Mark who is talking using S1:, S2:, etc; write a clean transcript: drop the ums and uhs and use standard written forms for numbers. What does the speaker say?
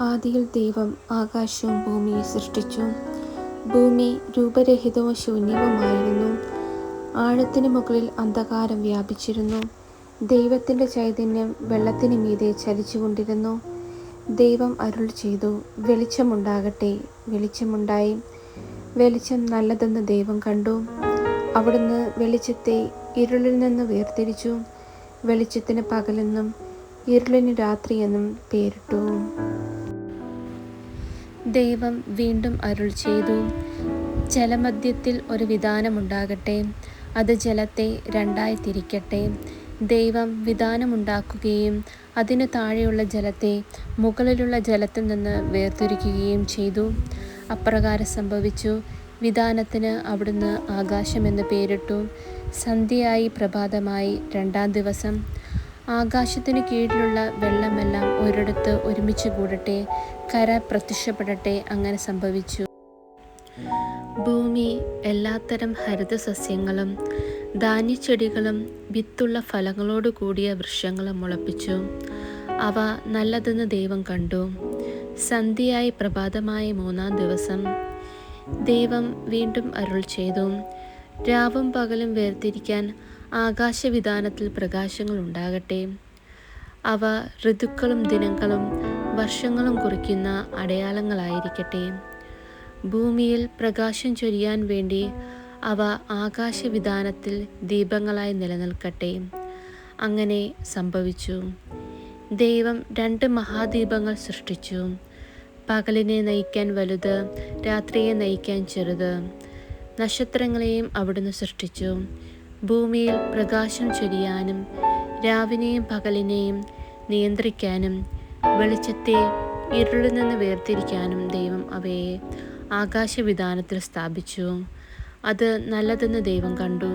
S1: ആദിയിൽ ദൈവം ആകാശവും ഭൂമിയെ സൃഷ്ടിച്ചു. ഭൂമി രൂപരഹിതവും ശൂന്യവുമായിരുന്നു. ആഴത്തിന് മുകളിൽ അന്ധകാരം വ്യാപിച്ചിരുന്നു. ദൈവത്തിൻ്റെ ചൈതന്യം വെള്ളത്തിന് മീതെ ചലിച്ചുകൊണ്ടിരുന്നു. ദൈവം അരുൾ ചെയ്തു, വെളിച്ചമുണ്ടാകട്ടെ. വെളിച്ചമുണ്ടായി. വെളിച്ചം നല്ലതെന്ന് ദൈവം കണ്ടു. അവിടുന്ന് വെളിച്ചത്തെ ഇരുളിൽ നിന്ന് വേർതിരിച്ചു. വെളിച്ചത്തിന് പകലെന്നും ഇരുളിന് രാത്രിയെന്നും പേരിട്ടു. ദൈവം വീണ്ടും അരുൾ ചെയ്തു, ജലമധ്യത്തിൽ ഒരു വിതാനമുണ്ടാകട്ടെ. അത് ജലത്തെ രണ്ടായി തിരിക്കട്ടെ. ദൈവം വിതാനമുണ്ടാക്കുകയും അതിനു താഴെയുള്ള ജലത്തെ മുകളിലുള്ള ജലത്തിൽ നിന്ന് വേർതിരിക്കുകയും ചെയ്തു. അപ്രകാരം സംഭവിച്ചു. വിതാനത്തിന് അവിടുന്ന് ആകാശമെന്ന് പേരിട്ടു. സന്ധ്യയായി പ്രഭാതമായി രണ്ടാം ദിവസം. ആകാശത്തിനു കീഴിലുള്ള വെള്ളമെല്ലാം ഒരിടത്ത് ഒരുമിച്ച് കൂടട്ടെ, കര പ്രത്യക്ഷപ്പെടട്ടെ. അങ്ങനെ സംഭവിച്ചു. ഭൂമി എല്ലാത്തരം ഹരിതസസ്യങ്ങളും ധാന്യച്ചെടികളും വിത്തുള്ള ഫലങ്ങളോട് കൂടിയ വൃക്ഷങ്ങളും മുളപ്പിച്ചു. അവ നല്ലതെന്ന് ദൈവം കണ്ടു. സന്ധ്യയായി പ്രഭാതമായ മൂന്നാം ദിവസം. ദൈവം വീണ്ടും അരുൾ ചെയ്തു, രാവും പകലും വേർതിരിക്കാൻ ആകാശവിതാനത്തിൽ പ്രകാശങ്ങൾ ഉണ്ടാകട്ടെ. അവ ഋതുക്കളും ദിനങ്ങളും വർഷങ്ങളും കുറിക്കുന്ന അടയാളങ്ങളായിരിക്കട്ടെ. ഭൂമിയിൽ പ്രകാശം ചൊരിയാൻ വേണ്ടി അവ ആകാശവിതാനത്തിൽ ദീപങ്ങളായി നിലനിൽക്കട്ടെ. അങ്ങനെ സംഭവിച്ചു. ദൈവം 2 മഹാദീപങ്ങൾ സൃഷ്ടിച്ചു. പകലിനെ നയിക്കാൻ വലുത്, രാത്രിയെ നയിക്കാൻ ചെറുത്. നക്ഷത്രങ്ങളെയും അവിടുന്ന് സൃഷ്ടിച്ചു. ഭൂമിയിൽ പ്രകാശം ചൊരിയാനും രാവിനെയും പകലിനെയും നിയന്ത്രിക്കാനും വെളിച്ചത്തെ ഇരുളിൽ നിന്ന് വേർതിരിക്കാനും ദൈവം അവയെ ആകാശവിതാനത്തിൽ സ്ഥാപിച്ചു. അത് നല്ലതെന്ന് ദൈവം കണ്ടു.